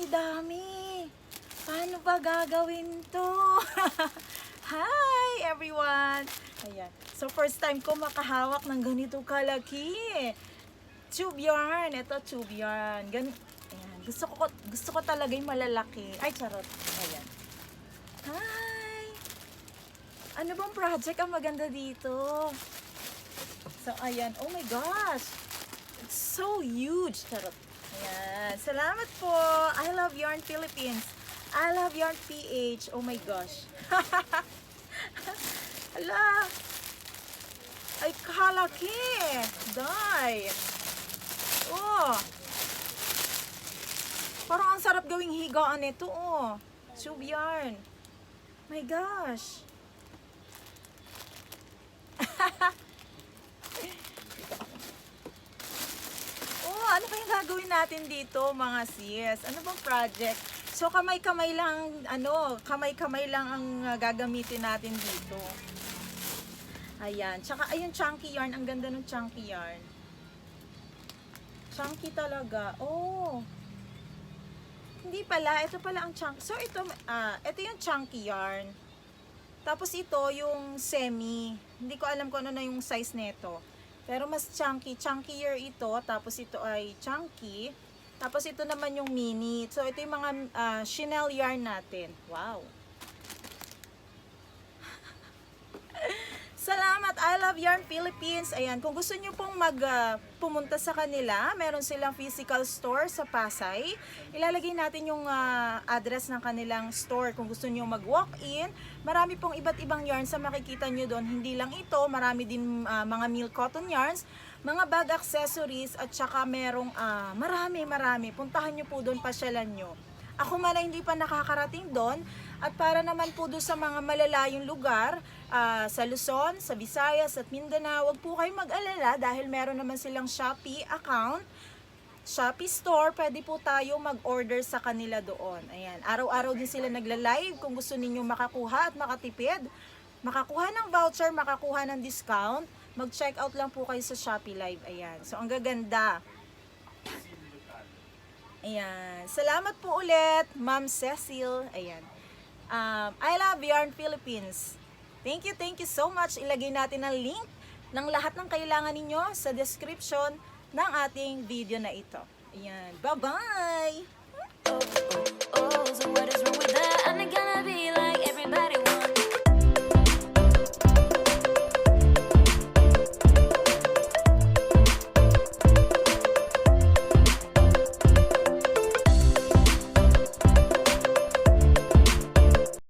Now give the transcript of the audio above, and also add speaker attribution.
Speaker 1: dami. Paano ba gagawin to? Hi everyone! Ayan. So first time ko makahawak ng ganito kalaki. Tube yarn. Ito tube yarn. Ayan. Gusto ko talaga yung malalaki. Ay, charot. Ayan. Hi! Ano bang project ang maganda dito? So, ayan. Oh my gosh! It's so huge. Charot. Ayan. Salamat po. I love Yarn Philippines. I love Yarn PH. Oh my gosh. Hala. Ay, kalaki. Day. Oh. Parang ang sarap gawing higaan ito. Oh. Tube yarn. My gosh. Ano kayang gagawin natin dito, mga sis? Ano bang project? So kamay-kamay lang, kamay-kamay lang ang gagamitin natin dito. Ayan, tsaka ayun chunky yarn, ang ganda ng chunky yarn. Chunky talaga. Oh. Hindi pala, ito pala ang chunky. So ito yung chunky yarn. Tapos ito yung semi. Hindi ko alam kung ano na yung size nito. Pero mas chunkier ito. Tapos ito ay chunky. Tapos ito naman yung mini. So ito yung mga chenille yarn natin. Wow! Salamat! I love Yarn Philippines. Ayan, kung gusto nyo pong pumunta sa kanila, meron silang physical store sa Pasay. Ilalagay natin yung address ng kanilang store kung gusto nyo mag-walk-in. Marami pong iba't ibang yarns sa makikita nyo doon. Hindi lang ito, marami din mga milk cotton yarns, mga bag accessories, at saka merong marami. Puntahan nyo po doon, pasyalan nyo. Ako man ay hindi pa nakakarating doon, at para naman po doon sa mga malalayong lugar, sa Luzon, sa Visayas at Mindanao, wag po kayong mag-alala dahil meron naman silang Shopee account, Shopee store, pwede po tayo mag-order sa kanila doon. Ayan, araw-araw din sila nagla-live kung gusto niyo makakuha at makatipid, makakuha ng voucher, makakuha ng discount, mag-check out lang po kayo sa Shopee Live. Ayan, so ang gaganda. Ayan. Salamat po ulit, Ma'am Cecil. Ayan. I love Yarn Philippines. Thank you so much. Ilagay natin ang link ng lahat ng kailangan ninyo sa description ng ating video na ito. Ayan. Bye-bye!
Speaker 2: So what is wrong with that? I'm not gonna be like